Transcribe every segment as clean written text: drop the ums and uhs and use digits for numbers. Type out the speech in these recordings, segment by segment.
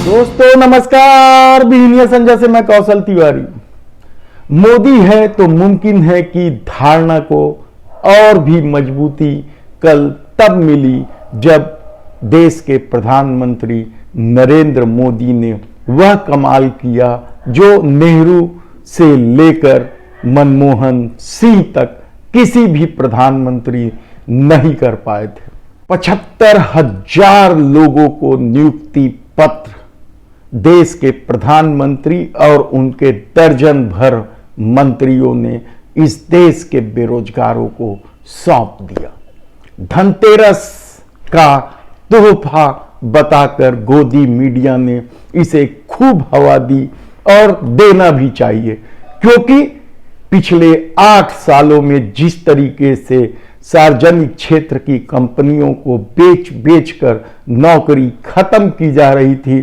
दोस्तों नमस्कार, बिहनिया संजय से मैं कौशल तिवारी। मोदी है तो मुमकिन है कि धारणा को और भी मजबूती कल तब मिली जब देश के प्रधानमंत्री नरेंद्र मोदी ने वह कमाल किया जो नेहरू से लेकर मनमोहन सिंह तक किसी भी प्रधानमंत्री नहीं कर पाए थे। 75,000 लोगों को नियुक्ति पत्र देश के प्रधानमंत्री और उनके दर्जन भर मंत्रियों ने इस देश के बेरोजगारों को सौंप दिया। धनतेरस का तोहफा बताकर गोदी मीडिया ने इसे खूब हवा दी और देना भी चाहिए, क्योंकि पिछले 8 सालों में जिस तरीके से सार्वजनिक क्षेत्र की कंपनियों को बेच कर नौकरी खत्म की जा रही थी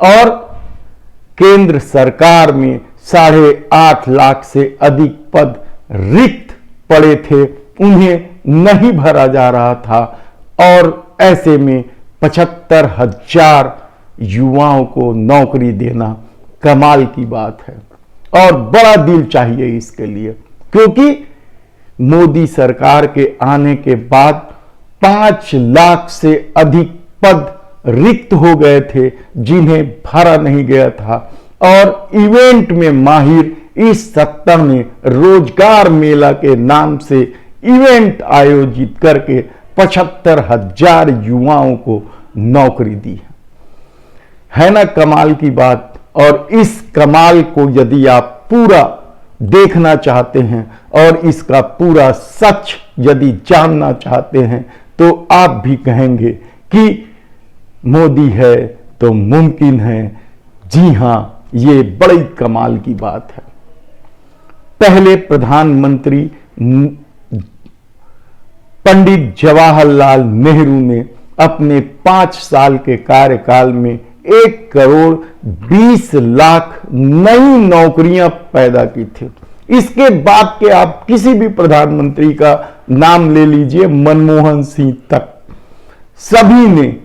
और केंद्र सरकार में 8.5 लाख से अधिक पद रिक्त पड़े थे, उन्हें नहीं भरा जा रहा था और ऐसे में 75,000 युवाओं को नौकरी देना कमाल की बात है और बड़ा दिल चाहिए इसके लिए, क्योंकि मोदी सरकार के आने के बाद 5 लाख से अधिक पद रिक्त हो गए थे जिन्हें भरा नहीं गया था। और इवेंट में माहिर इस सत्ता ने रोजगार मेला के नाम से इवेंट आयोजित करके 75,000 युवाओं को नौकरी दी है ना कमाल की बात। और इस कमाल को यदि आप पूरा देखना चाहते हैं और इसका पूरा सच यदि जानना चाहते हैं तो आप भी कहेंगे कि मोदी है तो मुमकिन है। जी हां, ये बड़ी कमाल की बात है। पहले प्रधानमंत्री पंडित जवाहरलाल नेहरू ने अपने 5 साल के कार्यकाल में 1 करोड़ 20 लाख नई नौकरियां पैदा की थी। इसके बाद के आप किसी भी प्रधानमंत्री का नाम ले लीजिए, मनमोहन सिंह तक, सभी ने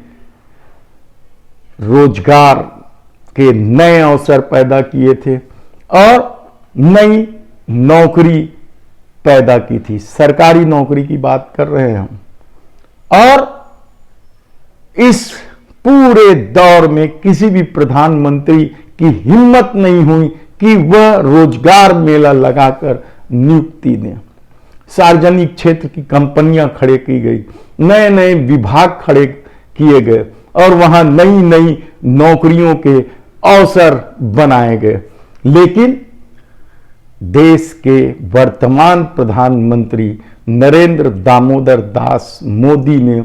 रोजगार के नए अवसर पैदा किए थे और नई नौकरी पैदा की थी। सरकारी नौकरी की बात कर रहे हैं हम। और इस पूरे दौर में किसी भी प्रधानमंत्री की हिम्मत नहीं हुई कि वह रोजगार मेला लगाकर नियुक्ति दें। सार्वजनिक क्षेत्र की कंपनियां खड़े की गई, नए नए विभाग खड़े किए गए और वहां नई नई नौकरियों के अवसर बनाए गए। लेकिन देश के वर्तमान प्रधानमंत्री नरेंद्र दामोदर दास मोदी ने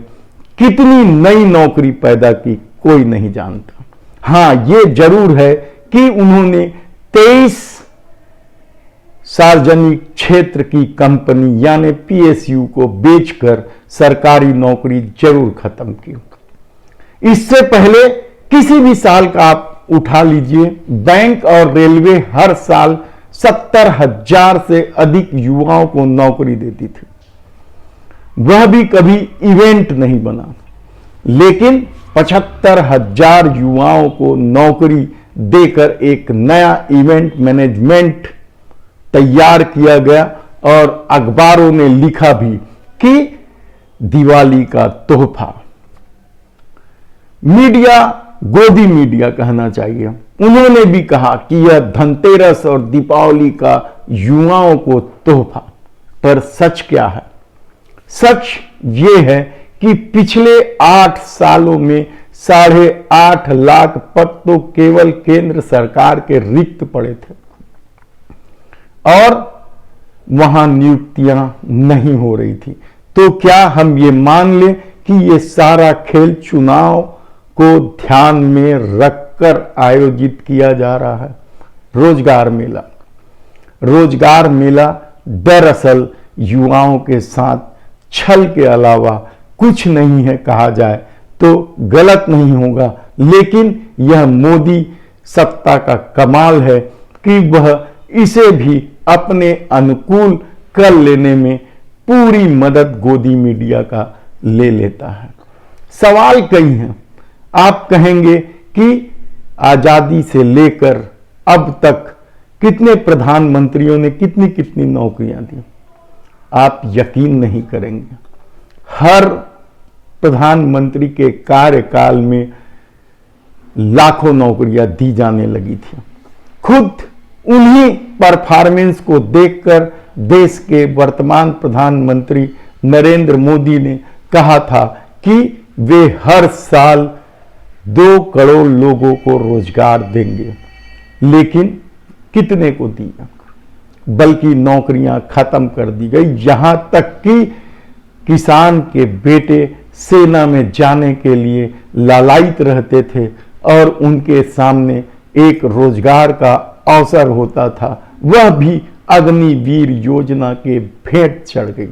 कितनी नई नौकरी पैदा की कोई नहीं जानता। हां, यह जरूर है कि उन्होंने 23 सार्वजनिक क्षेत्र की कंपनी यानी पीएसयू को बेचकर सरकारी नौकरी जरूर खत्म की। इससे पहले किसी भी साल का आप उठा लीजिए, बैंक और रेलवे हर साल 70,000 से अधिक युवाओं को नौकरी देती थी। वह भी कभी इवेंट नहीं बना, लेकिन 75,000 युवाओं को नौकरी देकर एक नया इवेंट मैनेजमेंट तैयार किया गया और अखबारों ने लिखा भी कि दिवाली का तोहफा। मीडिया, गोदी मीडिया कहना चाहिए, उन्होंने भी कहा कि यह धनतेरस और दीपावली का युवाओं को तोहफा। पर सच क्या है? सच ये है कि पिछले 8 सालों में 8.5 लाख पद तो केवल केंद्र सरकार के रिक्त पड़े थे और वहां नियुक्तियां नहीं हो रही थी। तो क्या हम ये मान लें कि ये सारा खेल चुनाव को ध्यान में रखकर आयोजित किया जा रहा है? रोजगार मेला दरअसल युवाओं के साथ छल के अलावा कुछ नहीं है, कहा जाए तो गलत नहीं होगा। लेकिन यह मोदी सत्ता का कमाल है कि वह इसे भी अपने अनुकूल कर लेने में पूरी मदद गोदी मीडिया का ले लेता है। सवाल कई हैं। आप कहेंगे कि आजादी से लेकर अब तक कितने प्रधानमंत्रियों ने कितनी कितनी नौकरियां दी, आप यकीन नहीं करेंगे। हर प्रधानमंत्री के कार्यकाल में लाखों नौकरियां दी जाने लगी थी। खुद उन्हीं परफॉर्मेंस को देखकर देश के वर्तमान प्रधानमंत्री नरेंद्र मोदी ने कहा था कि वे हर साल 2 करोड़ लोगों को रोजगार देंगे, लेकिन कितने को दिया, बल्कि नौकरियां खत्म कर दी गई। यहां तक कि किसान के बेटे सेना में जाने के लिए लालायित रहते थे और उनके सामने एक रोजगार का अवसर होता था, वह भी अग्निवीर योजना के भेंट चढ़ गई।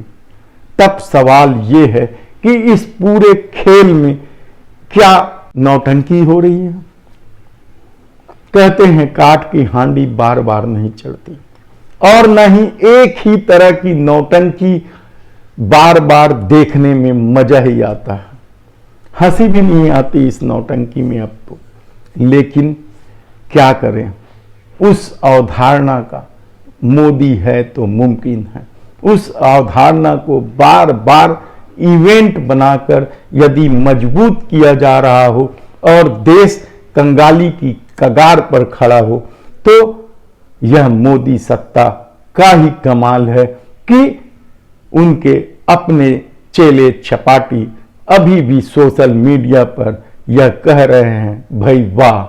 तब सवाल यह है कि इस पूरे खेल में क्या नौटंकी हो रही है? कहते हैं काठ की हांडी बार बार नहीं चढ़ती, और न ही एक ही तरह की नौटंकी बार बार देखने में मजा ही आता है। हंसी भी नहीं आती इस नौटंकी में अब तो। लेकिन क्या करें, उस अवधारणा का मोदी है तो मुमकिन है, उस अवधारणा को बार बार इवेंट बनाकर यदि मजबूत किया जा रहा हो और देश कंगाली की कगार पर खड़ा हो, तो यह मोदी सत्ता का ही कमाल है कि उनके अपने चेले चपाटी अभी भी सोशल मीडिया पर यह कह रहे हैं, भाई वाह,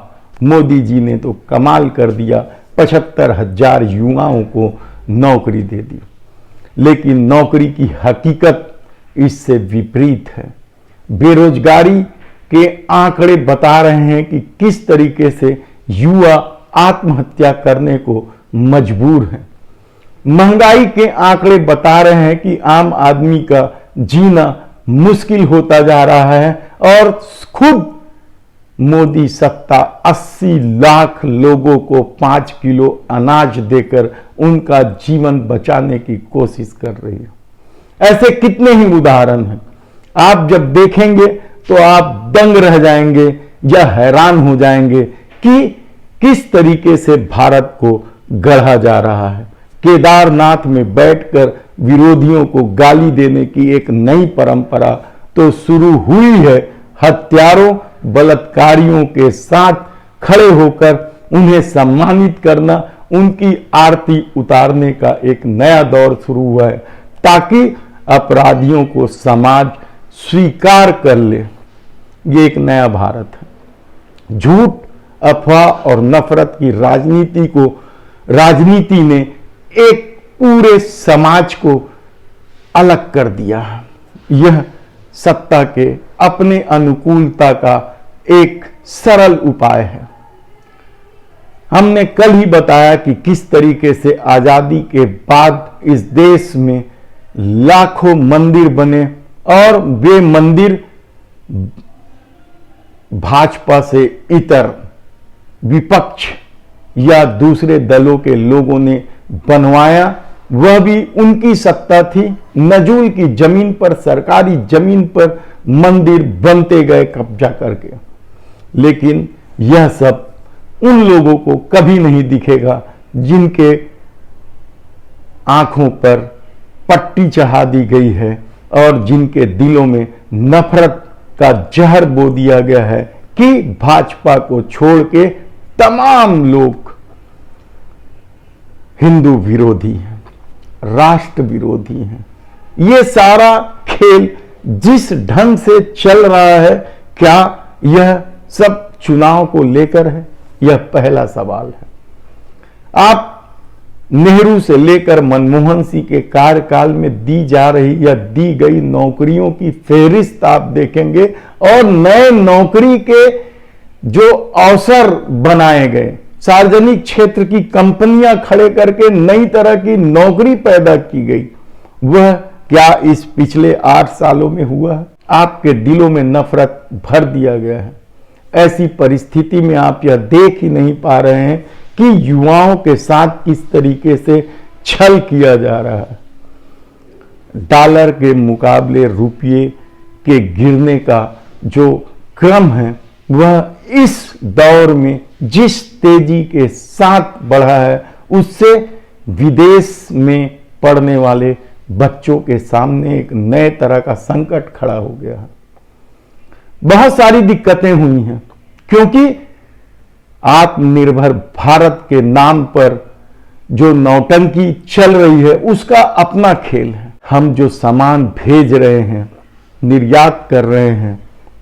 मोदी जी ने तो कमाल कर दिया, 75,000 युवाओं को नौकरी दे दी। लेकिन नौकरी की हकीकत इससे विपरीत है। बेरोजगारी के आंकड़े बता रहे हैं कि किस तरीके से युवा आत्महत्या करने को मजबूर हैं। महंगाई के आंकड़े बता रहे हैं कि आम आदमी का जीना मुश्किल होता जा रहा है, और खुद मोदी सत्ता 80 लाख लोगों को 5 किलो अनाज देकर उनका जीवन बचाने की कोशिश कर रही है। ऐसे कितने ही उदाहरण हैं, आप जब देखेंगे तो आप दंग रह जाएंगे या हैरान हो जाएंगे कि किस तरीके से भारत को गढ़ा जा रहा है। केदारनाथ में बैठकर विरोधियों को गाली देने की एक नई परंपरा तो शुरू हुई है। हत्यारों, बलात्कारियों के साथ खड़े होकर उन्हें सम्मानित करना, उनकी आरती उतारने का एक नया दौर शुरू हुआ है, ताकि अपराधियों को समाज स्वीकार कर ले। ये एक नया भारत है। झूठ, अफवाह और नफरत की राजनीति ने एक पूरे समाज को अलग कर दिया। यह सत्ता के अपने अनुकूलता का एक सरल उपाय है। हमने कल ही बताया कि किस तरीके से आजादी के बाद इस देश में लाखों मंदिर बने, और वे मंदिर भाजपा से इतर विपक्ष या दूसरे दलों के लोगों ने बनवाया। वह भी उनकी सत्ता थी। नजूल की जमीन पर, सरकारी जमीन पर मंदिर बनते गए कब्जा करके। लेकिन यह सब उन लोगों को कभी नहीं दिखेगा जिनके आंखों पर पट्टी चढ़ा दी गई है और जिनके दिलों में नफरत का जहर बो दिया गया है कि भाजपा को छोड़ के तमाम लोग हिंदू विरोधी हैं, राष्ट्र विरोधी हैं। ये सारा खेल जिस ढंग से चल रहा है, क्या यह सब चुनाव को लेकर है? यह पहला सवाल है। आप नेहरू से लेकर मनमोहन सिंह के कार्यकाल में दी जा रही या दी गई नौकरियों की फेहरिस्त आप देखेंगे, और नए नौकरी के जो अवसर बनाए गए, सार्वजनिक क्षेत्र की कंपनियां खड़े करके नई तरह की नौकरी पैदा की गई, वह क्या इस पिछले 8 सालों में हुआ है? आपके दिलों में नफरत भर दिया गया है। ऐसी परिस्थिति में आप यह देख ही नहीं पा रहे हैं कि युवाओं के साथ किस तरीके से छल किया जा रहा है। डॉलर के मुकाबले रुपये के गिरने का जो क्रम है, वह इस दौर में जिस तेजी के साथ बढ़ा है उससे विदेश में पढ़ने वाले बच्चों के सामने एक नए तरह का संकट खड़ा हो गया है। बहुत सारी दिक्कतें हुई हैं क्योंकि आत्मनिर्भर भारत के नाम पर जो नौटंकी चल रही है उसका अपना खेल है। हम जो सामान भेज रहे हैं, निर्यात कर रहे हैं,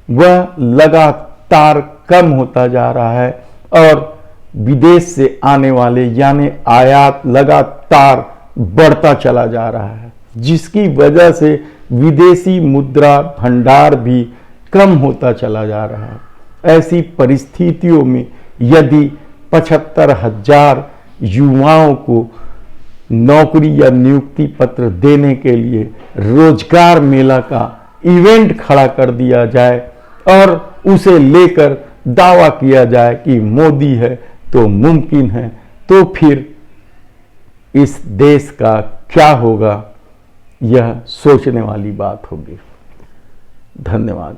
वह लगातार कम होता जा रहा है और विदेश से आने वाले यानी आयात लगातार बढ़ता चला जा रहा है, जिसकी वजह से विदेशी मुद्रा भंडार भी कम होता चला जा रहा है। ऐसी परिस्थितियों में यदि 75,000 युवाओं को नौकरी या नियुक्ति पत्र देने के लिए रोजगार मेला का इवेंट खड़ा कर दिया जाए और उसे लेकर दावा किया जाए कि मोदी है तो मुमकिन है, तो फिर इस देश का क्या होगा, यह सोचने वाली बात होगी। धन्यवाद।